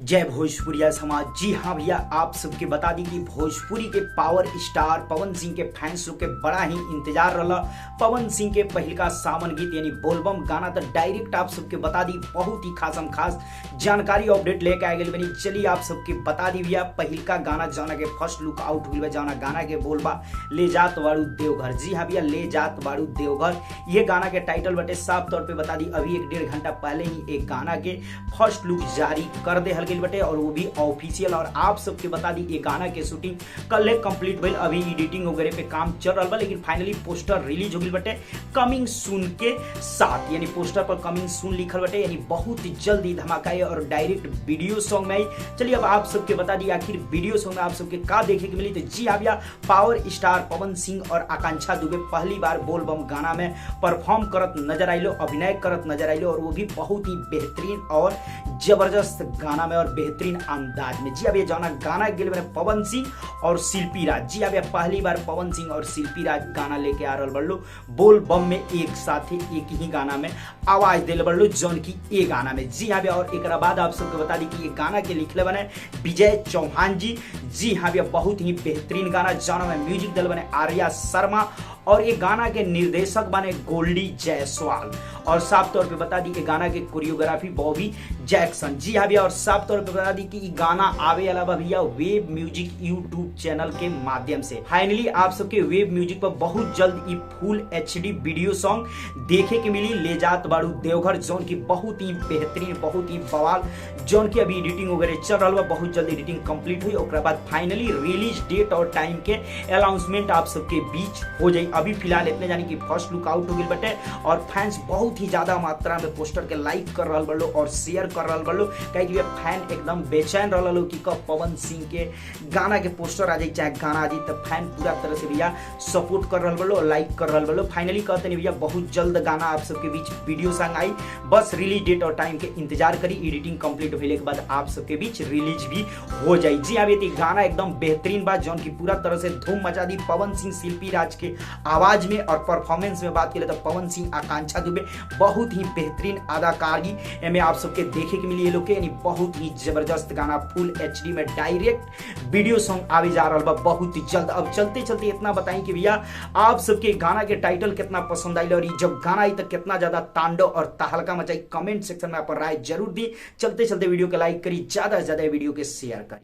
जय भोजपुरिया समाज। जी हाँ भैया, आप सबके बता दी कि भोजपुरी के पावर स्टार पवन सिंह के फैंस लोग के बड़ा ही इंतजार रहा। पवन सिंह के पहिलका सावन गीत यानी बोलबम गाना तो डायरेक्ट आप सबके बता दी बहुत ही खासम खास जानकारी अपडेट लेके आ गई बनी। चलिए आप सबके बता दी भैया, पहिलका गाना जौना के फर्स्ट लुक आउट हुई जौना गाना के बोलबा ले जात बाड़ू देवघर। जी हाँ भैया, ले जात बाड़ू देवघर ये गाना के टाइटल बटे। साफ तौर पे बता दी अभी 1-1.5 घंटा पहले ही एक गाना के फर्स्ट लुक जारी कर दे हल्के बटे, और वो भी ऑफिशियल। और आप सबके बता दी ये गाना के शूटिंग कल कंप्लीट भइल, अभी एडिटिंग वगैरह पे काम चल रहा बा, लेकिन फाइनली पोस्टर रिलीज हो गई बटे कमिंग सून के साथ। यानी पोस्टर पर कमिंग सून लिखल बटे, यानी बहुत ही जल्दी धमाका है और डायरेक्ट वीडियो सॉन्ग में आई। चलिए अब आप सबके बता दी आखिर वीडियो सॉन्ग में आप सबके का देखे के मिली। तो जी हाँ भैया, पावर स्टार पवन सिंह और आकांक्षा दुबे पहली बार बोलबम गाना में परफॉर्म करत नजर आइलो, अभिनय करत नजर आइलो, और वो भी बहुत ही बेहतरीन और जबरदस्त गाना में और बेहतरीन अंदाज में। जी अब ये जाना गाना गेल में पवन सिंह और शिल्पी राज। जी अब ये पहली बार पवन सिंह और शिल्पी राज गाना लेके आ रहा बड़लो बोल बम में एक साथ ही एक ही गाना में आवाज दिल बड़लो जौन की ये गाना में। जी हाँ भैया, और एक बाद आप सबको बता दी कि ये गाना के लिखले बने विजय चौहान जी। जी हाँ भैया, बहुत ही बेहतरीन गाना जौन में म्यूजिक दल बने आर्या शर्मा, और ये गाना के निर्देशक बने गोल्डी जायसवाल, और साफ तौर पे बता दी कि गाना के कोरियोग्राफी बॉबी जैक्सन। जी हाँ भैया, और साफ तौर पे बता दी कि गाना आवे वाला भैया वेब म्यूजिक यूट्यूब चैनल के माध्यम से। फाइनली आप सबके वेब म्यूजिक पर बहुत जल्द ये फुल HD वीडियो सॉन्ग देखे के मिली। ले जात बाड़ू देवघर जौन की बहुत ही बेहतरीन, बहुत ही बवाल, जौन की अभी एडिटिंग वगैरह चल रहा है, बहुत जल्द एडिटिंग कंप्लीट हुई। और बाद फाइनली रिलीज डेट और टाइम के अनाउंसमेंट आप सबके बीच हो जाए। अभी फिलहाल इतने जानी कि फर्स्ट लुक आउट हो गई बटे, और फैंस बहुत ही ज्यादा मात्रा में पोस्टर के लाइक कर रहा बड़ो और शेयर कर रहा बड़ो, कहीं फैन एकदम बेचैन रहा लो कि कब पवन सिंह के गाना के पोस्टर आ जाए चाहे गाना आ जाए, तब फैन पूरा तरह से भैया सपोर्ट कर रहा बड़ो और लाइक कर रहा बड़ो। फाइनली कहते नहीं भैया, बहुत जल्द गाना आप सबके बीच वीडियो सॉन्ग आई, बस रिलीज डेट और टाइम के इंतजार करी। एडिटिंग कंप्लीट होने के बाद आप सबके बीच रिलीज भी हो जाए। जी हाँ, ये गाना एकदम बेहतरीन बात जौन की पूरा तरह से धूम मचा दी पवन सिंह शिल्पी राज के आवाज में। और परफॉर्मेंस में बात करें तो पवन सिंह आकांक्षा दुबे बहुत ही बेहतरीन अदाकारी में आप सबके देखे के मिली ये लोग के, यानी बहुत ही जबरदस्त गाना फुल HD में डायरेक्ट वीडियो सॉन्ग आवे जा रहा है बहुत ही जल्द। अब चलते चलते इतना बताएं कि भैया आप सबके गाना के टाइटल कितना पसंद आई, और जब गाना आई तो कितना ज्यादा तांडव और तहलका मचाई। कमेंट सेक्शन में आप राय जरूर दी। चलते चलते वीडियो को लाइक करी, ज्यादा से ज्यादा वीडियो के शेयर करी।